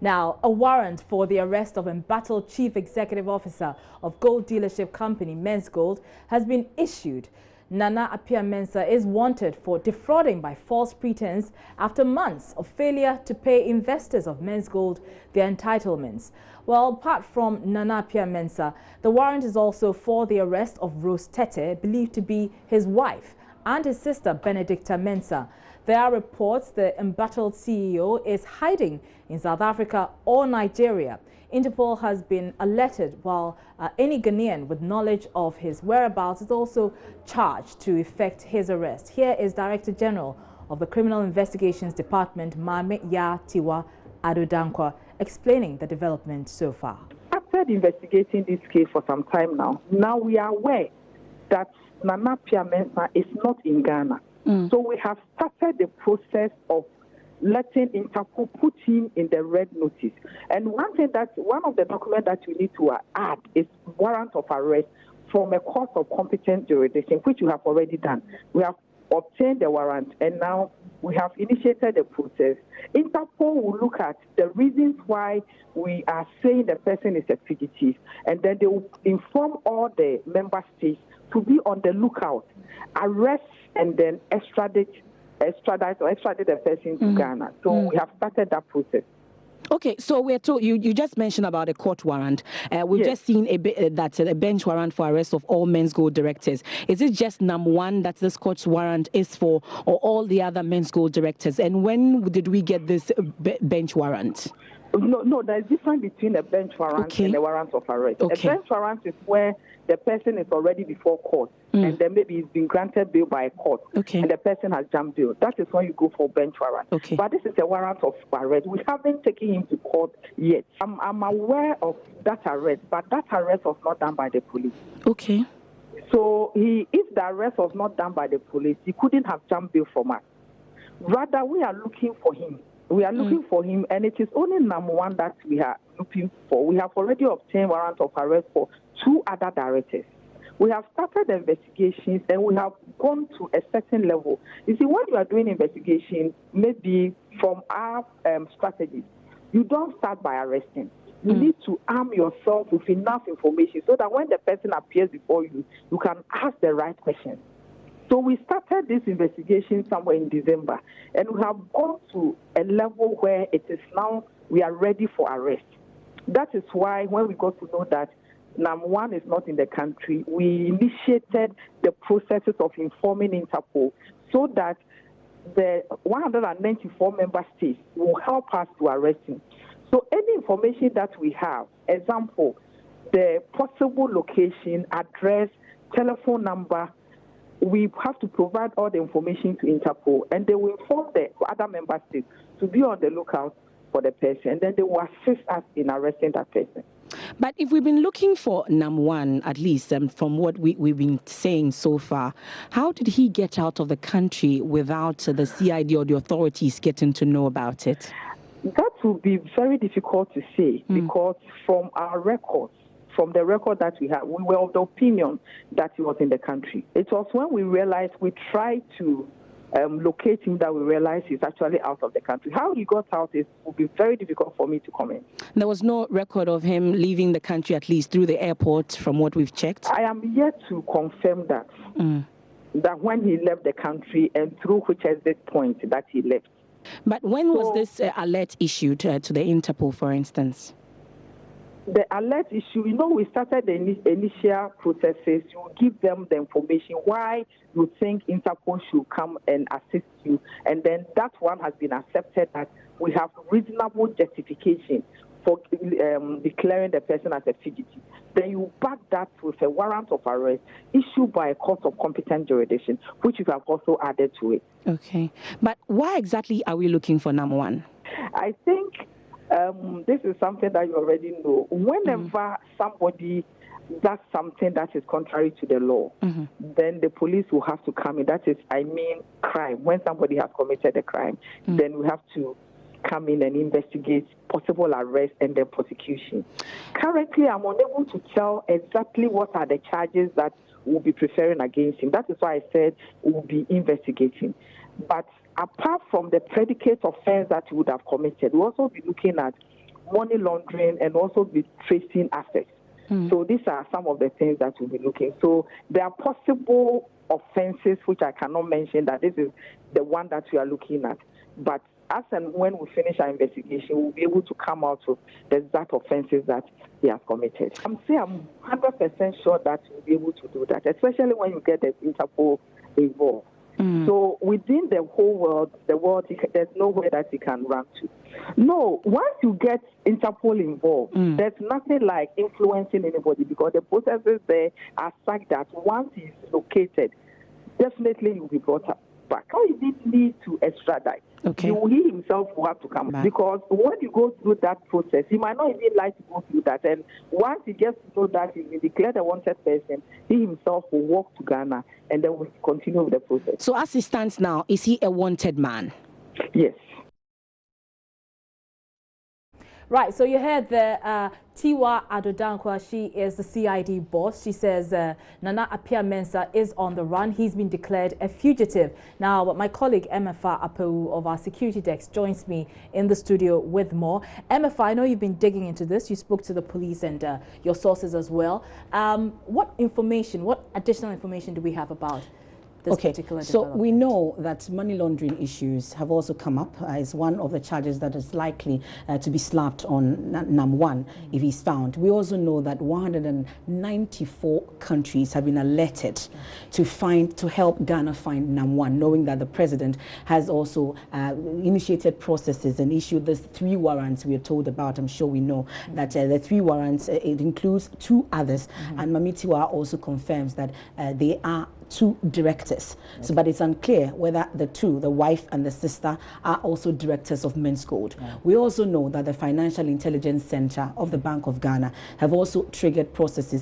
Now, a warrant for the arrest of embattled Chief Executive Officer of gold dealership company Mensgold has been issued. Nana Appiah-Mensah is wanted for defrauding by false pretense after months of failure to pay investors of Mensgold their entitlements. Well, apart from Nana Appiah-Mensah, the warrant is also for the arrest of Rose Tete, believed to be his wife, and his sister Benedicta Mensah. There are reports the embattled CEO is hiding in South Africa or Nigeria. Interpol has been alerted, while any Ghanaian with knowledge of his whereabouts is also charged to effect his arrest. Here is Director General of the Criminal Investigations Department, Mame Ya Tiwa Adodankwa, explaining the development so far. After investigating this case for some time now we are aware that Nana Appiah-Mensah is not in Ghana. So we have started the process of letting Interpol put him in the red notice. And one of the documents that we need to add is warrant of arrest from a court of competent jurisdiction, which we have already done. We have obtained the warrant, and now we have initiated the process. Interpol will look at the reasons why we are saying the person is a fugitive, and then they will inform all the member states to be on the lookout, arrest and then extradite the person to Ghana. So we have started that process. Okay, so we're told you just mentioned about a court warrant. We've just seen a bench warrant for arrest of all Mensgold directors. Is it just number one that this court warrant is for, or all the other Mensgold directors? And when did we get this bench warrant? No, there's a difference between a bench warrant and a warrant of arrest. A bench warrant is where the person is already before court, and then maybe he's been granted bail by a court, and the person has jumped bail. That is when you go for bench warrant. But this is a warrant of arrest. We haven't taken him to court yet. I'm aware of that arrest, but that arrest was not done by the police. So if the arrest was not done by the police, he couldn't have jumped bail from us. Rather, we are looking for him. We are looking for him, and it is only number one that we are looking for. We have already obtained warrant of arrest for 2 other directors. We have started the investigations, and we have gone to a certain level. You see, when you are doing investigation, maybe from our strategy, you don't start by arresting. You need to arm yourself with enough information so that when the person appears before you, you can ask the right questions. So we started this investigation somewhere in December, and we have gone to a level where it is now we are ready for arrest. That is why when we got to know that number one is not in the country, we initiated the processes of informing Interpol so that the 194 member states will help us to arrest him. So any information that we have, example, the possible location, address, telephone number, we have to provide all the information to Interpol, and they will inform the other member states to be on the lookout for the person, and then they will assist us in arresting that person. But if we've been looking for number one, at least from what we've been saying so far, how did he get out of the country without the CID or the authorities getting to know about it? That would be very difficult to say, because from our records, from the record that we have, we were of the opinion that he was in the country. It was when we realized, we tried to locate him, that we realized he's actually out of the country. How he got out would be very difficult for me to comment. There was no record of him leaving the country, at least through the airport, from what we've checked? I am yet to confirm that, that when he left the country and through which exit point that he left. But when was this alert issued to the Interpol, for instance? The alert issue, we started the initial processes. You give them the information why you think Interpol should come and assist you. And then that one has been accepted, that we have reasonable justification for declaring the person as a fugitive. Then you back that with a warrant of arrest issued by a court of competent jurisdiction, which you have also added to it. Okay. But why exactly are we looking for number one? I think this is something that you already know. Whenever somebody does something that is contrary to the law, then the police will have to come in. That is, crime. When somebody has committed a crime, then we have to come in and investigate possible arrest and then prosecution. Currently, I'm unable to tell exactly what are the charges that we'll be preferring against him. That is why I said we'll be investigating. But apart from the predicate offense that he would have committed, we'll also be looking at money laundering, and also be tracing assets. So these are some of the things that we'll be looking. So there are possible offenses which I cannot mention that this is the one that we are looking at. But as and when we finish our investigation, we'll be able to come out with the exact offenses that they have committed. I'm 100% sure that we'll be able to do that, especially when you get the Interpol involved. So within the whole world, there's nowhere that you can run to. No, once you get Interpol involved, there's nothing like influencing anybody, because the processes there are such that once he's located, definitely you'll be brought up back. How you need to extradite. He himself will have to come back. Because when you go through that process, he might not even like to go through that. And once he gets to know that he's been declared a wanted person, he himself will walk to Ghana and then will continue with the process. So as he stands now, is he a wanted man? Yes. Right, so you heard the Tiwa Adodankwa. She is the CID boss. She says Nana Appiah-Mensah is on the run. He's been declared a fugitive. Now, my colleague Emefa Apewu of our security desk joins me in the studio with more. Emefa, I know you've been digging into this. You spoke to the police and your sources as well. What additional information do we have about this particular development? So we know that money laundering issues have also come up as one of the charges that is likely to be slapped on NAM1 if he's found. We also know that 194 countries have been alerted to help Ghana find NAM1, knowing that the president has also initiated processes and issued these 3 warrants we are told about. I'm sure we know that the 3 warrants, it includes 2 others, and Mamitiwa also confirms that they are 2 directors. So, but it's unclear whether the 2, the wife and the sister, are also directors of Mensgold. We also know that the Financial Intelligence Center of the Bank of Ghana have also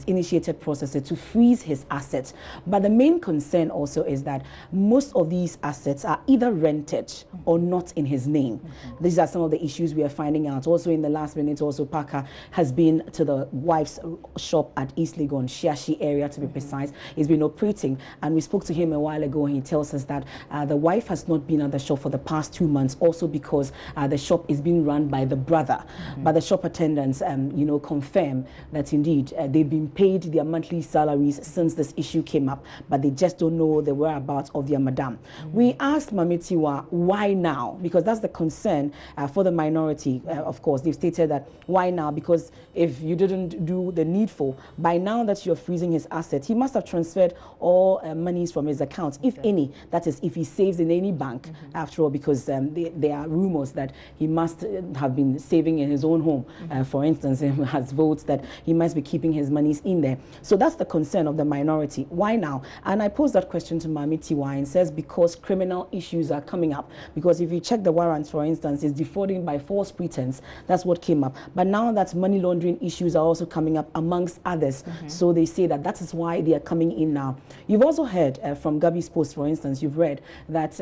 initiated processes to freeze his assets. But the main concern also is that most of these assets are either rented or not in his name. These are some of the issues we are finding out. Also in the last minute, also Parker has been to the wife's shop at East Legon, Shiashi area to be precise. He's been operating. And we spoke to him a while ago, and he tells us that the wife has not been at the shop for the past 2 months, also because the shop is being run by the brother. But the shop attendants, confirm that indeed they've been paid their monthly salaries since this issue came up, but they just don't know the whereabouts of their madam. We asked Mamitiwa why now, because that's the concern for the minority. Of course, they've stated that why now, because if you didn't do the needful, by now that you're freezing his assets, he must have transferred all monies from his accounts, if any. That is, if he saves in any bank, after all, because there are rumors that he must have been saving in his own home. For instance, he has votes that he must be keeping his monies in there. So that's the concern of the minority. Why now? And I posed that question to Mami Tiwa, and says because criminal issues are coming up. Because if you check the warrants, for instance, it's defrauding by false pretense. That's what came up. But now that money laundering issues are also coming up amongst others. So they say that is why they are coming in now. You've also heard from Gabi's post, for instance, you've read that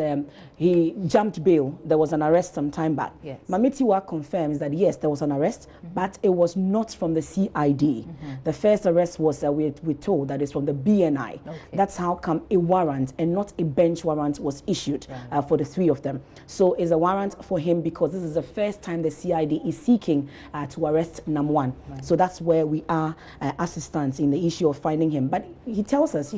he jumped bail. There was an arrest some time back. Yes. Mamitiwa confirms that yes, there was an arrest, but it was not from the CID. The first arrest was, we're told, that is from the BNI. That's how come a warrant and not a bench warrant was issued for the 3 of them. So it's a warrant for him because this is the first time the CID is seeking to arrest NAM1. So that's where we are assistants in the issue of finding him. But she tells us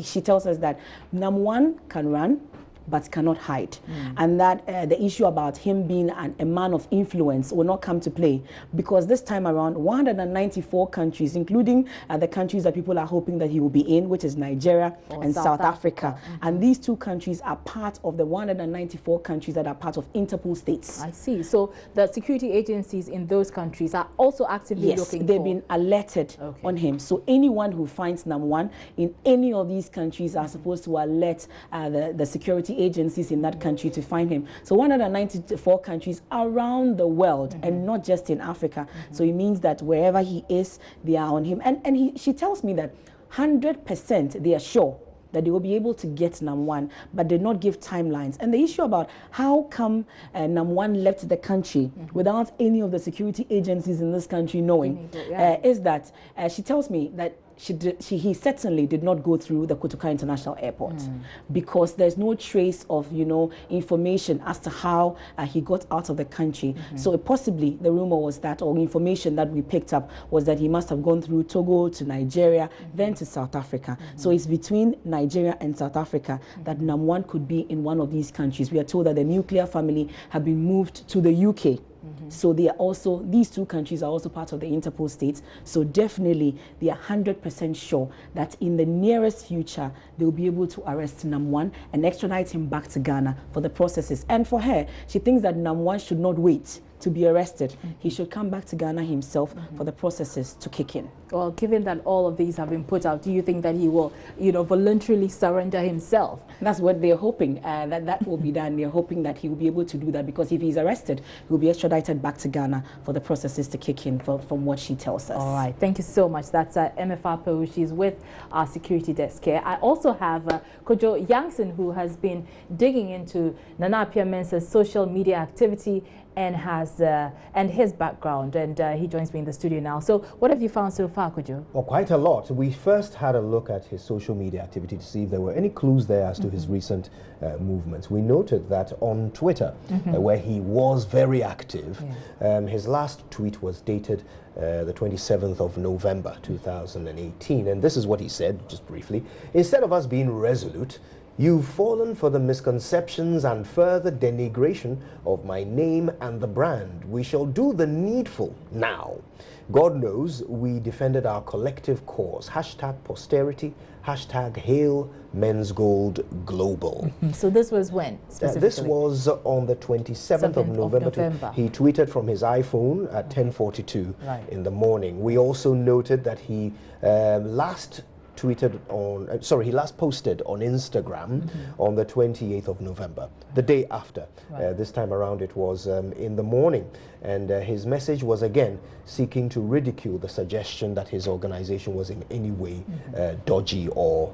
that NAM1 can run but cannot hide, and that the issue about him being a man of influence will not come to play, because this time around 194 countries, including the countries that people are hoping that he will be in, which is Nigeria and South Africa. And these 2 countries are part of the 194 countries that are part of Interpol states. I see. So the security agencies in those countries are also actively looking they've been alerted on him. So anyone who finds NAM1 in any of these countries are supposed to alert the security agencies in that country to find him. So 194 countries around the world, and not just in Africa. So it means that wherever he is, they are on him. And she tells me that 100% they are sure that they will be able to get NAM1, but did not give timelines. And the issue about how come NAM1 left the country without any of the security agencies in this country knowing is that she tells me that he certainly did not go through the Kotoka International Airport because there's no trace of, information as to how he got out of the country. So possibly the rumor was that, or information that we picked up was that he must have gone through Togo to Nigeria, then to South Africa. So it's between Nigeria and South Africa that Nam1 could be in one of these countries. We are told that the nuclear family have been moved to the UK. So they are also, these two countries are also part of the Interpol states. So definitely they are 100% sure that in the nearest future, they'll be able to arrest Nam1 and extradite him back to Ghana for the processes. And for her, she thinks that Nam1 should not wait to be arrested. He should come back to Ghana himself for the processes to kick in. Well, given that all of these have been put out, do you think that he will, voluntarily surrender himself? That's what they're hoping, that will be done. They're hoping that he will be able to do that, because if he's arrested, he will be extradited back to Ghana for the processes to kick in, from what she tells us. All right, thank you so much. That's MFR Peru. She's with our security desk here. I also have Kojo Yangson, who has been digging into Nana Appiah-Mensah's social media activity and his background, and he joins me in the studio now. So what have you found so far, Kojo? Well, quite a lot. We first had a look at his social media activity to see if there were any clues there as to his recent movements. We noted that on Twitter, where he was very active, his last tweet was dated the 27th of November 2018, and this is what he said, just briefly. Instead of us being resolute, you've fallen for the misconceptions and further denigration of my name and the brand. We shall do the needful now. God knows we defended our collective cause. Hashtag posterity, hashtag hail Mensgold Global. So this was when? This was on the 27th of November. He tweeted from his iPhone at 10:42 in the morning. We also noted that he last posted on Instagram on the 28th of November, the day after. This time around it was in the morning, and his message was again seeking to ridicule the suggestion that his organization was in any way dodgy or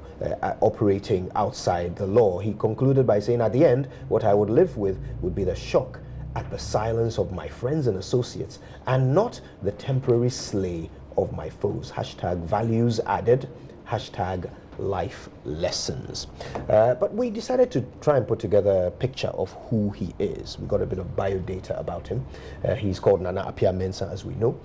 operating outside the law. He concluded by saying, at the end, what I would live with would be the shock at the silence of my friends and associates, and not the temporary slay of my foes. Hashtag values added, hashtag life lessons. But we decided to try and put together a picture of who he is. We got a bit of biodata about him. He's called Nana Appiah-Mensah, as we know.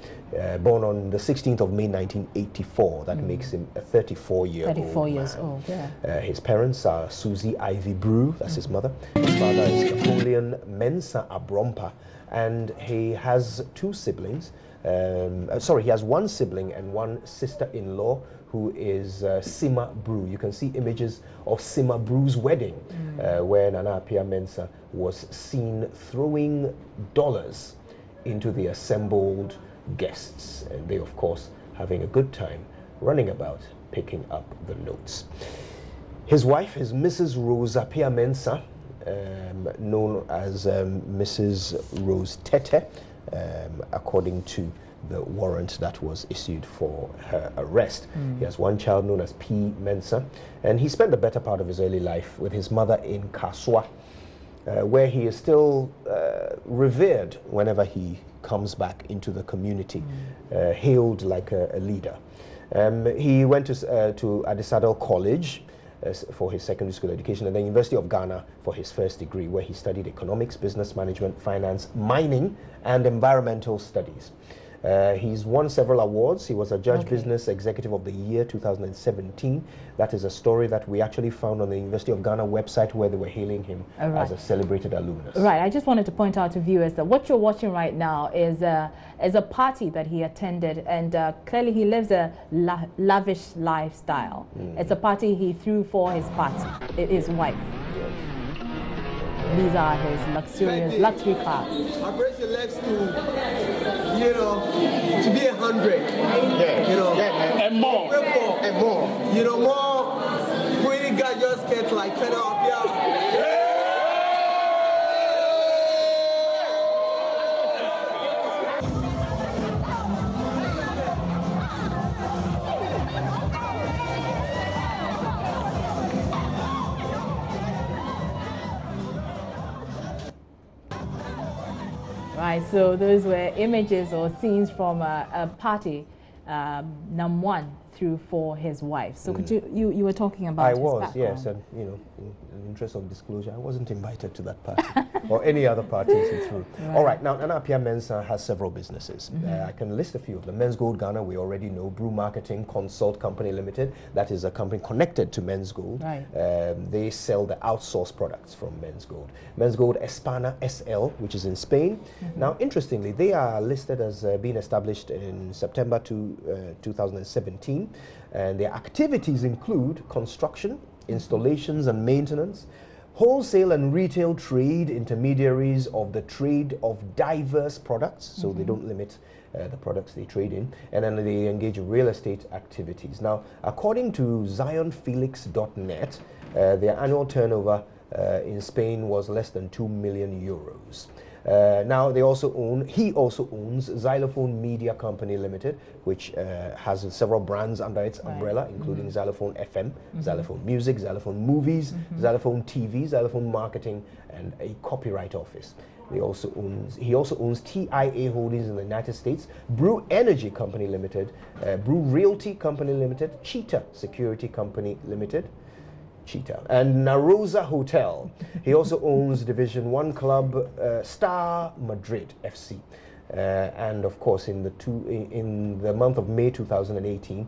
Born on the 16th of May 1984. That makes him a 34-year-old 34 years old, yeah. His parents are Susie Ivy Brew, that's his mother. His father is Napoleon Mensah Abrompa, and he has two siblings. He has one sibling and one sister-in-law who is Sima Brew. You can see images of Sima Brew's wedding, where Nana Appiah-Mensah was seen throwing dollars into the assembled guests, and they, of course, having a good time running about picking up the notes. His wife is Mrs. Rose Appiah-Mensah, known as Mrs. Rose Tete, according to the warrant that was issued for her arrest. He has one child known as P. Mensah, and he spent the better part of his early life with his mother in Kaswa, where he is still revered whenever he comes back into the community, hailed like a leader. He went to Adisadel College for his secondary school education, and the University of Ghana for his first degree, where he studied economics, business management, finance, mining, and environmental studies. He's won several awards. He was a Judge Business Executive of the Year 2017. That is a story that we actually found on the University of Ghana website, where they were hailing him as a celebrated alumnus. Right. I just wanted to point out to viewers that what you're watching right now is a party that he attended, and clearly he lives a lavish lifestyle. It's a party he threw for his wife. These are his luxurious luxury cars. I raise your legs to be 100. And more. And more. More pretty gorgeous kids like Nana Appiah. Right, so those were images or scenes from a party Nam1 through for his wife. So could you were talking about his background. Yes, and you know, in the interest of disclosure, I wasn't invited to that party or any other parties he threw. Right. All right, now Nana Appiah Mensah has several businesses. I can list a few of them. Mensgold Ghana, we already know. Brew Marketing Consult Company Limited, that is a company connected to Mensgold. Right. They sell the outsourced products from Mensgold. Mensgold Espana SL, which is in Spain. Now, interestingly, they are listed as being established in September 2017, and their activities include construction, installations and maintenance, wholesale and retail trade, intermediaries of the trade of diverse products, so they don't limit the products they trade in, and then they engage in real estate activities. Now, according to zionfelix.net, their annual turnover in Spain was less than 2 million euros. Now he also owns Xylophone Media Company Limited, which has several brands under its umbrella, including Xylophone FM, Xylophone Music, Xylophone Movies, Xylophone TV, Xylophone Marketing, and a copyright office. He also owns TIA Holdings in the United States, Brew Energy Company Limited, Brew Realty Company Limited, Cheetah Security Company Limited, and Narosa Hotel. He also owns Division 1 club Star Madrid FC. And of course, in the month of May 2018,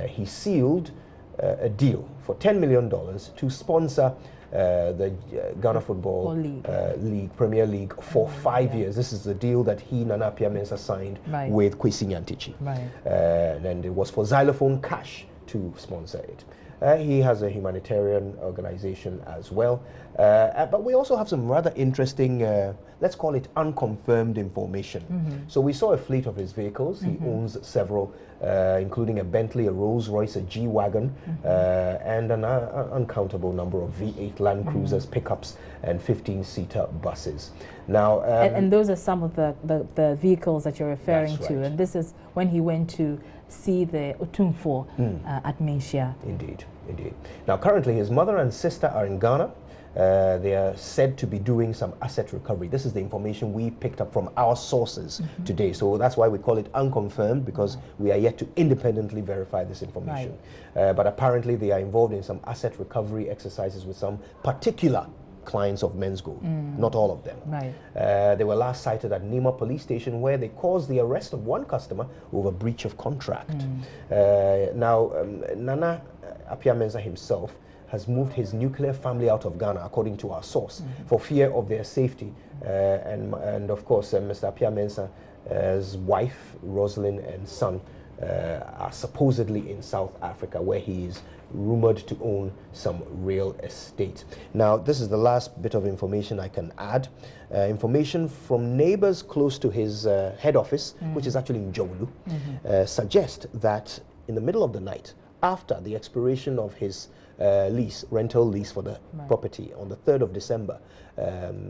he sealed a deal for $10 million to sponsor the Ghana Football League, Premier League, for 5 years. This is the deal that he, Nana Appiah Mensah, signed with Kwesi Nyantichi. And it was for Xylophone Cash to sponsor it. He has a humanitarian organization as well. But we also have some rather interesting, let's call it unconfirmed information. So we saw a fleet of his vehicles. He owns several, including a Bentley, a Rolls Royce, a G-Wagon, and an uncountable number of V8 Land Cruisers, pickups, and 15-seater buses. Now, and those are some of the vehicles that you're referring to. And this is when he went to see the Otumfo at Menchia. Indeed. Now, currently, his mother and sister are in Ghana. They are said to be doing some asset recovery. This is the information we picked up from our sources today. So that's why we call it unconfirmed, because we are yet to independently verify this information. But apparently, they are involved in some asset recovery exercises with some particular clients of Mensgold, not all of them. They were last cited at Nima Police Station, where they caused the arrest of one customer over breach of contract. Now, Nana Appiah Mensah himself has moved his nuclear family out of Ghana, according to our source, for fear of their safety. And of course, Mr. Appiah Mensah's wife, Rosalind, and son are supposedly in South Africa, where he is rumored to own some real estate. Now, this is the last bit of information I can add. Information from neighbors close to his head office, which is actually in Jolu, suggest that in the middle of the night, after the expiration of his rental lease for the property on the 3rd of December,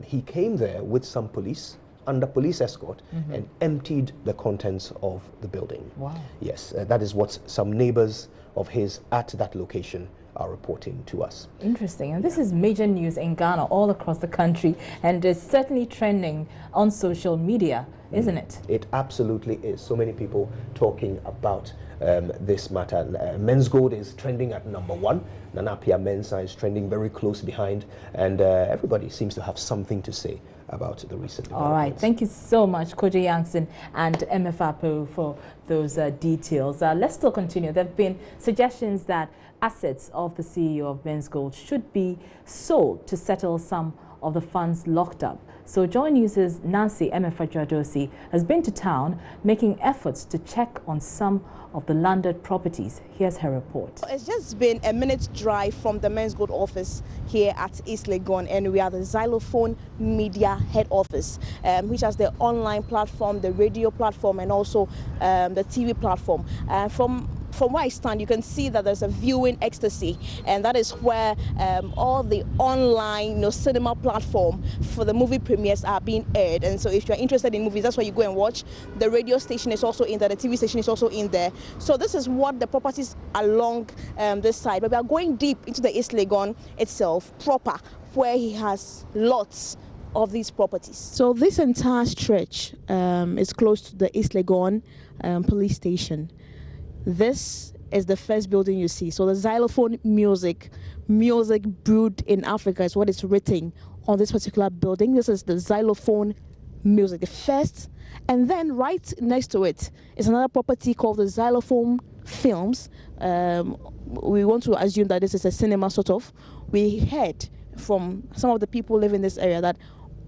he came there with some police, under police escort, and emptied the contents of the building. Wow. Yes, that is what some neighbors of his at that location are reporting to us. Interesting. And this is major news in Ghana, all across the country, and it's certainly trending on social media, isn't it? It absolutely is. So many people talking about this matter. Mensgold is trending at #1. Nana Appiah Mensah is trending very close behind, and everybody seems to have something to say about the recent developments. All right, thank you so much, Kojo Yankson and MFAPO, for those details. Let's still continue. There have been suggestions that assets of the CEO of Mensgold should be sold to settle some of the funds locked up. So JoyNews' Nancy Emefa-Dwadosi has been to town, making efforts to check on some of the landed properties. Here's her report. It's just been a minute's drive from the Mensgold office here at East Legon, and we are the Xylophone Media head office, which has the online platform, the radio platform, and also the TV platform. From where I stand, you can see that there's a viewing ecstasy, and that is where all the online cinema platform for the movie premieres are being aired. And so if you're interested in movies, that's where you go and watch. The radio station is also in there, the TV station is also in there. So this is what the properties along this side. But we are going deep into the East Legon itself, proper, where he has lots of these properties. So this entire stretch is close to the East Legon police station. This is the first building you see. So the xylophone music brewed in Africa is what is written on this particular building. This is the xylophone music, the first. And then right next to it is another property called the xylophone films. We want to assume that this is a cinema sort of. We heard from some of the people living in this area that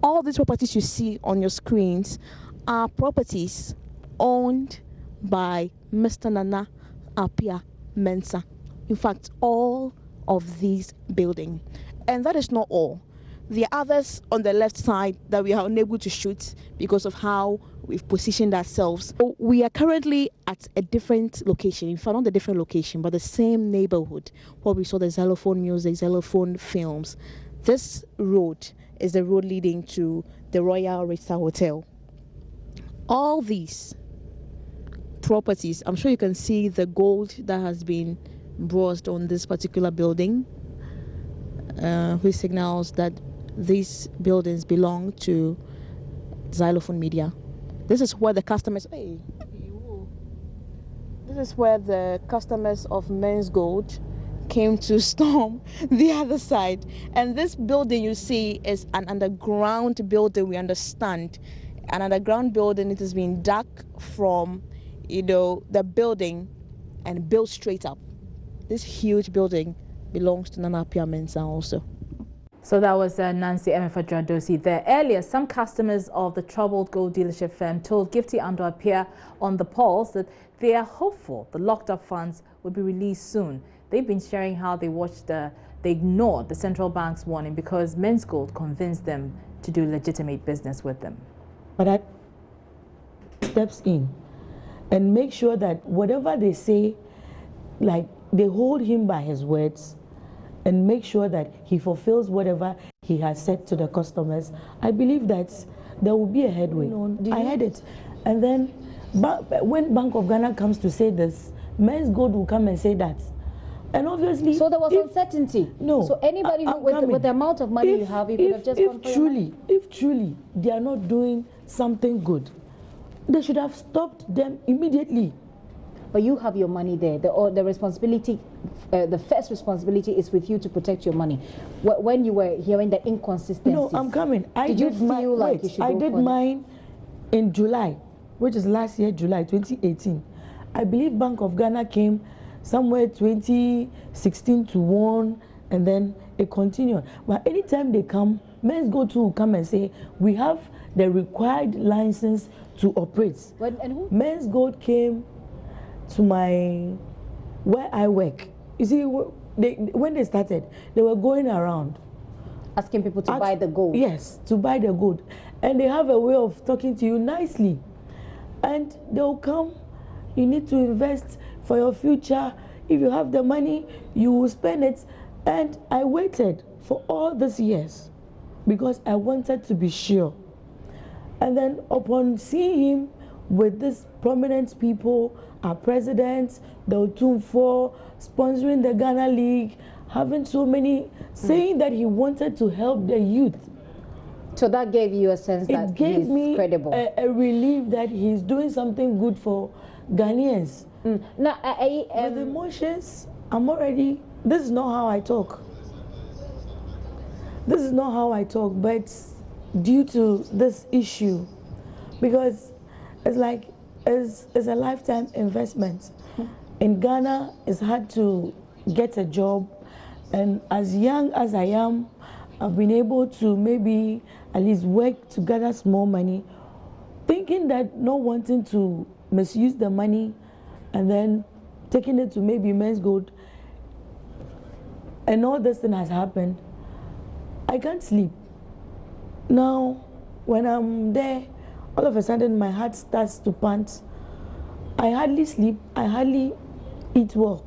all these properties you see on your screens are properties owned by Mr. Nana Appiah Mensah. In fact, all of these buildings. And that is not all. There are others on the left side that we are unable to shoot because of how we've positioned ourselves. So we are currently at a different location, in fact not a different location, but the same neighborhood where we saw the xylophone music, xylophone films. This road is the road leading to the Royal Rita Hotel. All these properties, I'm sure you can see the gold that has been embossed on this particular building, which signals that these buildings belong to Xylophone Media. This is where the customers, this is where the customers of Mensgold came to storm the other side. And this building you see is an underground building, we understand. An underground building, it has been dug from, the building and built straight up. This huge building belongs to Nana Appiah Mensah also. So that was Nancy Emefa-Drandosi there. Earlier, some customers of the troubled gold dealership firm told Gifty Ando Appiah on the Pulse that they are hopeful the locked up funds will be released soon. They've been sharing how they ignored the central bank's warning because Mensgold convinced them to do legitimate business with them. But that steps in and make sure that whatever they say, like they hold him by his words and make sure that he fulfills whatever he has said to the customers. I believe that there will be a headway. I heard it. And then when Bank of Ghana comes to say this, Mensgold will come and say that. And obviously... So there was uncertainty? No. So anybody with the amount of money you have, you could have just gone for your money? If truly they are not doing something good, they should have stopped them immediately. But you have your money there. The responsibility, the first responsibility is with you to protect your money. When you were hearing the inconsistencies... No, I'm coming. Did you feel like you should I go did for mine in July, which is last year, July 2018. I believe Bank of Ghana came somewhere 2016 to warn, and then it continued. But anytime they come, Mensgold will come and say, we have the required license to operate. And who? Mensgold came to where I work. You see, when they started, they were going around asking people to buy the gold. Yes, to buy the gold. And they have a way of talking to you nicely. And they'll come, you need to invest for your future. If you have the money, you will spend it. And I waited for all these years because I wanted to be sure. And then upon seeing him with these prominent people, our president, the Otumfo, sponsoring the Ghana League, having so many, saying that he wanted to help the youth. So that gave you a sense that it gave he's me credible. A relief that he's doing something good for Ghanaians. Now, with emotions, I'm already, this is not how I talk. This is not how I talk, but due to this issue, because it's like, it's a lifetime investment. In Ghana, it's hard to get a job, and as young as I am, I've been able to maybe at least work to gather small money, thinking that not wanting to misuse the money and then taking it to maybe Mensgold, and all this thing has happened. I can't sleep. Now, when I'm there, all of a sudden my heart starts to pant. I hardly sleep, I hardly eat well.